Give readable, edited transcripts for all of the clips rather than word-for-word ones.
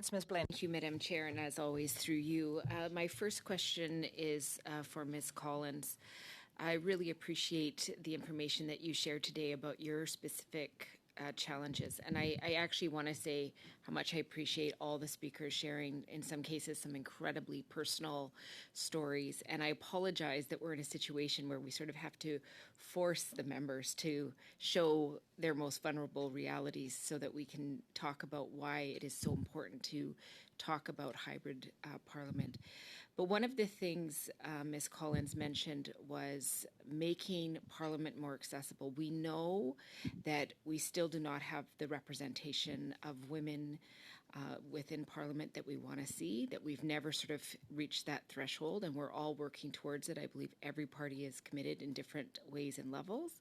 Ms. Blaney. Thank you, Madam Chair, and as always, through you. My first question is for Ms. Collins. I really appreciate the information that you shared today about your specific challenges. And I actually want to say how much I appreciate all the speakers sharing, in some cases, some incredibly personal stories. And I apologize that we're in a situation where we sort of have to force the members to show their most vulnerable realities so that we can talk about why it is so important to talk about hybrid parliament. But one of the things Ms. Collins mentioned was making parliament more accessible. We know that we still do not have the representation of women within parliament that we want to see, that we've never sort of reached that threshold, and we're all working towards it. I believe every party is committed in different ways and levels.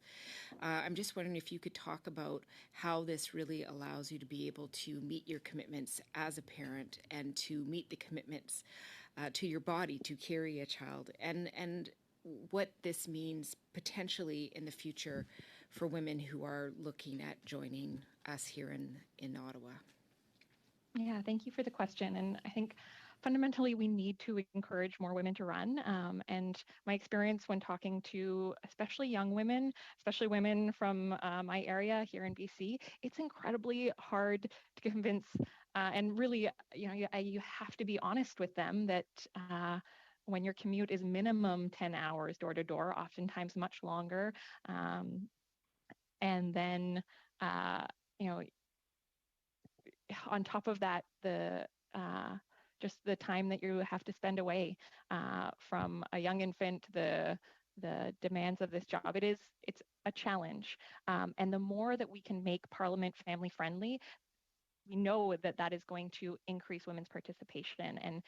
I'm just wondering if you could talk about how this really allows you to be able to meet your commitments as a parent and to meet the commitments to your body to carry a child, and what this means potentially in the future for women who are looking at joining us here in Ottawa. Yeah, thank you for the question. And I think fundamentally we need to encourage more women to run. And my experience when talking to especially young women, especially women from my area here in BC, it's incredibly hard to convince and really, you have to be honest with them that when your commute is minimum 10 hours door to door, oftentimes much longer, and then, on top of that, just the time that you have to spend away from a young infant, the demands of this job, it's a challenge. And the more that we can make Parliament family friendly, we know that is going to increase women's participation. And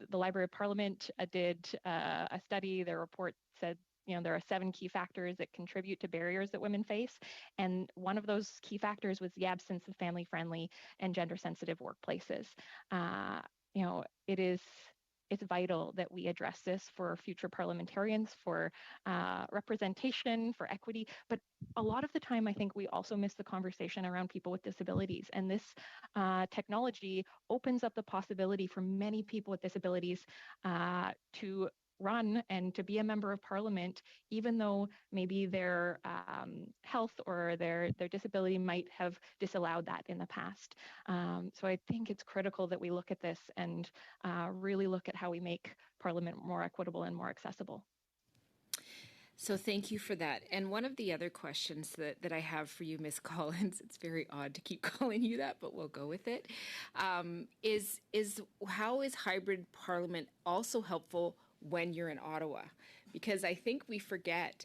the Library of Parliament did a study. Their report said there are 7 key factors that contribute to barriers that women face. And one of those key factors was the absence of family-friendly and gender-sensitive workplaces. It's vital that we address this for future parliamentarians, for representation, for equity. But a lot of the time, I think we also miss the conversation around people with disabilities. And this technology opens up the possibility for many people with disabilities to run and to be a member of parliament, even though maybe their health or their disability might have disallowed that in the past. So I think it's critical that we look at this and really look at how we make parliament more equitable and more accessible. So thank you for that. And one of the other questions that I have for you, Ms. Collins, it's very odd to keep calling you that, but we'll go with it, is how is hybrid parliament also helpful when you're in Ottawa? Because I think we forget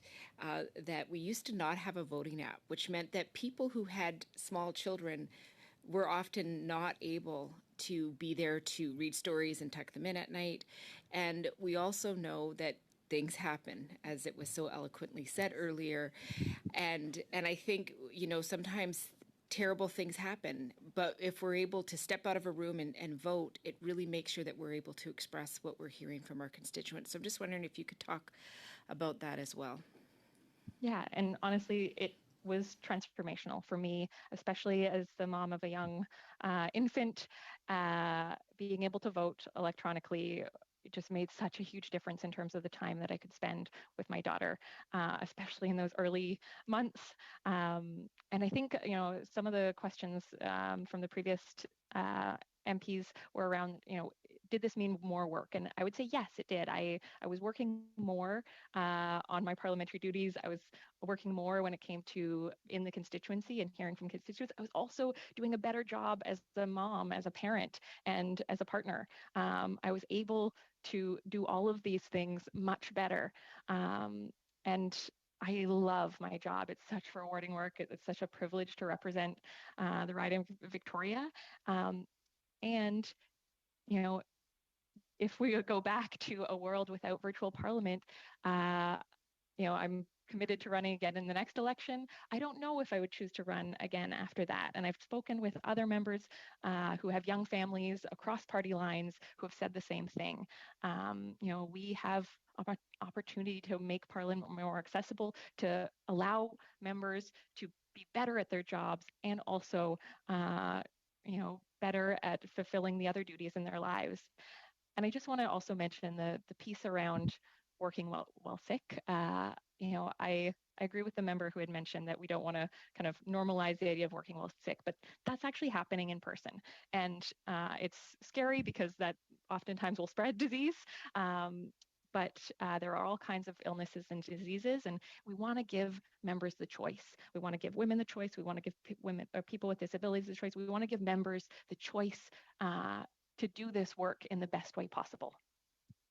that we used to not have a voting app, which meant that people who had small children were often not able to be there to read stories and tuck them in at night. And we also know that things happen, as it was so eloquently said earlier. And I think, sometimes terrible things happen, but if we're able to step out of a room and vote, it really makes sure that we're able to express what we're hearing from our constituents. So I'm just wondering if you could talk about that as well. Yeah, and honestly, it was transformational for me, especially as the mom of a young infant. Being able to vote electronically, it just made such a huge difference in terms of the time that I could spend with my daughter, especially in those early months. And I think, some of the questions from the previous MPs were around, did this mean more work? And I would say, yes, it did. I was working more on my parliamentary duties. I was working more when it came to in the constituency and hearing from constituents. I was also doing a better job as a mom, as a parent, and as a partner. I was able to do all of these things much better. And I love my job. It's such rewarding work. It's such a privilege to represent the riding of Victoria. And, if we go back to a world without virtual parliament, I'm committed to running again in the next election. I don't know if I would choose to run again after that. And I've spoken with other members who have young families across party lines who have said the same thing. We have opportunity to make parliament more accessible, to allow members to be better at their jobs and also, better at fulfilling the other duties in their lives. And I just want to also mention the piece around working while sick. I agree with the member who had mentioned that we don't want to kind of normalize the idea of working while sick, but that's actually happening in person. And it's scary because that oftentimes will spread disease. But there are all kinds of illnesses and diseases, and we want to give members the choice. We want to give women the choice. We want to give women or people with disabilities the choice. We want to give members the choice to do this work in the best way possible.